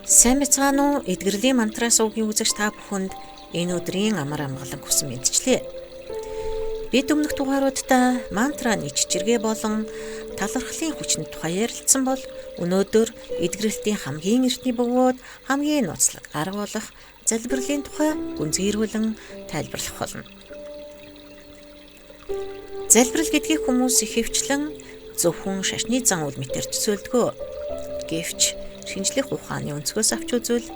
Сайн бацгаана уу? Эдгэрлийн мантраа суугийн үзэгч та бүхэнд энэ өдрийн амар амгалан хүсэн мэдчилээ. Бид өмнөх дугааруудаа мантраны чичиргээ болон талархлын хүчний тухай ярилцсан бол өнөөдөр эдгэрэлтийн хамгийн эртний бөгөөд хамгийн нууцлаг арга болох залбирлын тухай гүнзгийрүүлэн тайлбарлах болно. Залбирал гэдгийг хүмүүс ихэвчлэн зөвхөн шашны зан үйл мэтээр төсөөлдөг. Гэвч шинжлэх ухааны өнцгөөс авч үзвэл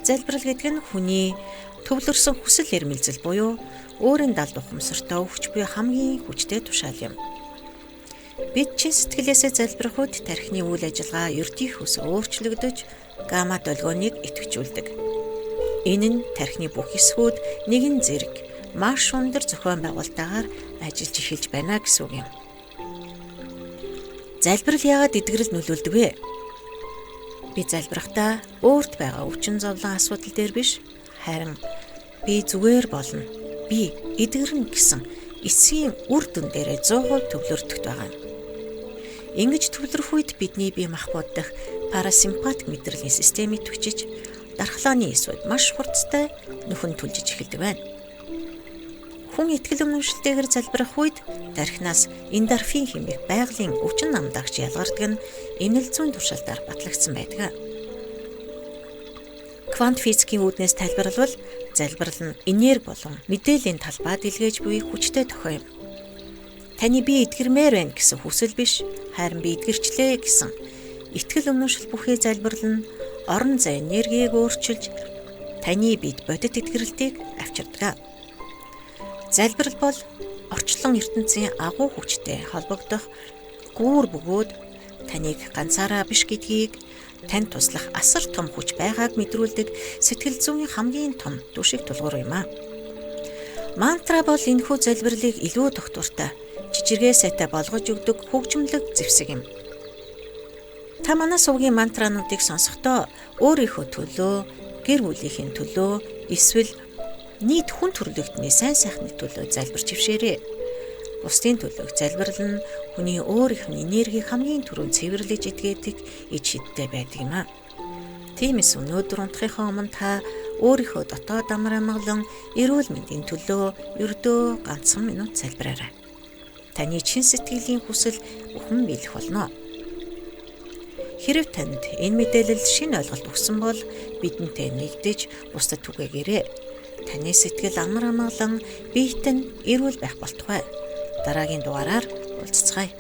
залбирал гэдэг нь хүний төвлөрсөн хүсэл эрмэлзэл буюу өөрийн далд ухамсартай өгч буй хамгийн хүчтэй тушаал юм. Бид чин сэтгэлээсээ залбирах үед тархины үйл ажиллагаа ердийн хөс өөрчлөгдөж гамма долгионыг идэвхжүүлдэг. Энэ нь тархины бүх хэсгүүд нэгэн зэрэг маш өндөр зохион байгуулалтаар ажиллаж эхэлж байна гэсэн үг юм. Залбирал яагаад эдгэрэл нөлөөлдөг вэ? Би залбирахдаа өөрт байгаа өвчин зовлон асуудал дээр биш, харин би зүгээр болно, би эдгэрнэ гэсэн эсхийн үр дүн дээрээ 100% төвлөрдөг байгаа. Ингэж төвлөрөх үед бидний бие махбод дах парасимпатик мэдрэлийн систем идэвхжиж, дархлааны эсвүүд маш хурдтай нөхөн түлжиж эхэлдэг байна. Хүн итгэл үнэмшилтэйгээр залбирах үед тархинаас эндорфин хэмээх байгалийн өвчин намдагч ялгардаг нь эмнэл зүйн туршилтаар батлагдсан байдаг. Квант физикийн үүднээс тайлбарлавал залбирал нь энерги болон мэдээллийн талбайд илгээж буй хүчтэй тохио юм. Таны би эдгэрмээр байна гэсэн хүсэл биш, харин би эдгэрчлээ гэсэн итгэл үнэмшил бүхий залбирал нь орон зай энергийг өөрчилж таны биед бодит эдгэрэлтийг авчирдаг. Залбирал бол орчлон ертөнцийн агуу хүчтэй холбогдох гүүр бөгөөд таныг ганцаараа биш гэдгийг танд туслах асар том хүч байгааг мэдрүүлдэг сэтгэл зүйн хамгийн том түшиг тулгуур юм а. Мантра бол энэхүү залбирлыг илүү доктортой, жижигхэн сайтай болгож өгдөг хөгжмөлөг зэвсэг юм. Та манай сувгийн мантрануудыг сонсохдоо өөрийнхөө төлөө, гэр бүлийнхээ төлөө, эсвэл нийт хүн төрлөختний сайн сайхны төлөө залбирч хөвшээрэй. Бусдын төлөө залбирал нь хүний өөрийнх нь энергийг хамгийн түрүүнд цэвэрлэж идгээдэг иж хідтэй байдаг юм а. Тиймээс өнөөдөр унтахынхаа өмнө та өөрийнхөө дотоод амар амгалан эрүүл мэндийн төлөө ердөө ганцхан минут залбираарай. Таны чин сэтгэлийн хүсэл бүхэн биелэх болно. Хэрв танд энэ мэдээлэл шинэ ойлголт өгсөн бол бидэнтэй нэгдэж бусдад түгээгээрэй. Таны сэтгэл амар амгалан биетэн эрүүл байх болтугай. Дараагийн дугаараар уулзцгаая.